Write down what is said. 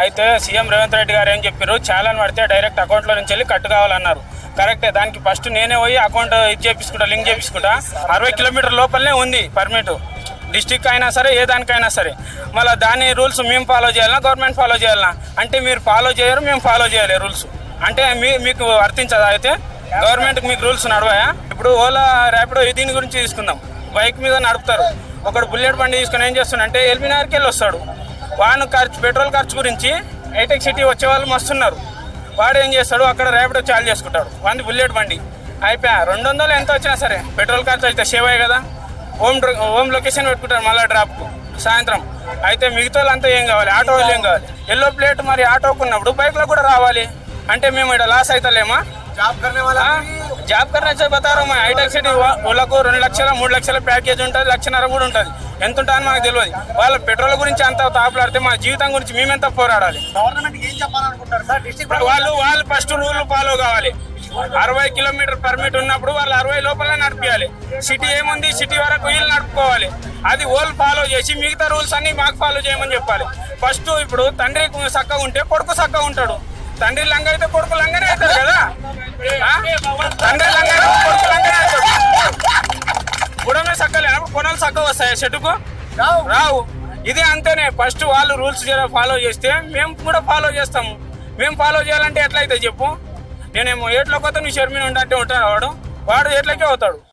అయితే సీఎం రేవంత్ రెడ్డి గారు ఏం చెప్పారు, చాలాన్ పడితే డైరెక్ట్ అకౌంట్లో నుంచి వెళ్ళి కట్టు కావాలన్నారు. కరెక్టే, దానికి ఫస్ట్ నేనే పోయి అకౌంట్ ఇది చేపించుకుంటా, లింక్ చేపించుకుంటా. 60 కిలోమీటర్ లోపలనే ఉంది పర్మిట్, డిస్టిక్ అయినా సరే ఏ దానికైనా సరే. మళ్ళీ దాని రూల్స్ మేము ఫాలో చేయాలన్నా గవర్నమెంట్ ఫాలో చేయాలన్నా? అంటే మీరు ఫాలో చేయరు, మేము ఫాలో చేయాలి రూల్స్. అంటే మీకు వర్తించదా? అయితే గవర్నమెంట్కి మీకు రూల్స్ నడవాయా? ఇప్పుడు ఓలా ర్యాపిడో దీని గురించి తీసుకుందాం. బైక్ మీద నడుపుతారు, ఒకడు బుల్లెట్ బండి తీసుకుని ఏం చేస్తున్నాడంటే ఎల్బీనగర్కి వెళ్ళి వస్తాడు. వాను ఖర్చు, పెట్రోల్ ఖర్చు గురించి హైటెక్ సిటీ వచ్చే వాళ్ళు మస్తున్నారు. వాడు ఏం చేస్తాడు, అక్కడ ర్యాపిడో చార్జ్ చేసుకుంటాడు. వాడి బుల్లెట్ బండి అయిపోయా 200 ఎంత వచ్చినా సరే పెట్రోల్ ఖర్చు అయితే సేవ్ అయ్యి కదా. హోమ్ లొకేషన్ పెట్టుకుంటారు మళ్ళీ డ్రాప్కు సాయంత్రం. అయితే మిగతా వాళ్ళంతా ఏం కావాలి, ఆటో వాళ్ళు ఏం కావాలి? ఎల్లో ప్లేట్ మరి ఆటోకు ఉన్నప్పుడు బైక్లో కూడా రావాలి. అంటే మేము ఇక్కడ లాస్ అవుతలేమా? జాబ్ కర్నే బతా రహా హూం. హైటెక్ సిటీ వాళ్ళకు 2 లక్షల 3 లక్షల ప్యాకేజ్ ఉంటుంది, 1.5 లక్ష కూడా ఉంటుంది. ఎంత ఉంటుందని మాకు తెలియదు. వాళ్ళ పెట్రోల్ గురించి అంత తాపలాడితే మా జీవితం గురించి మేమెంత పోరాడాలి? వాళ్ళు ఫస్ట్ రూల్ ఫాలో కావాలి. 60 కిలోమీటర్ పర్మిట్ ఉన్నప్పుడు వాళ్ళు 60 లోపలనే నడిపించాలి. సిటీ ఏముంది, సిటీ వరకు వీళ్ళు నడుపుకోవాలి. అది వాళ్ళు ఫాలో చేసి మిగతా రూల్స్ అన్ని మాకు ఫాలో చేయమని చెప్పాలి. ఫస్ట్ ఇప్పుడు తండ్రి చక్కగా ఉంటే కొడుకు చక్కగా ఉంటాడు. తండ్రి లంగ అయితే కొడుకు లంగనే అవుతాడు కదా. తండ్రి లంగ అయితే కొడుకు లంగనే అవుతాడు. గుడమే చక్కలేనప్పుడు కొనలు చక్కగా వస్తాయి, చెట్టుకు రావు. ఇది అంతేనే. ఫస్ట్ వాళ్ళు రూల్స్ ఫాలో చేస్తే మేము కూడా ఫాలో చేస్తాము. మేము ఫాలో చేయాలంటే ఎట్లయితే చెప్పు? నేనేమో ఏట్లోకి పోతే నువ్వు షర్మిని ఉంటే ఉంటాడు, వాడు ఏట్లకే అవుతాడు.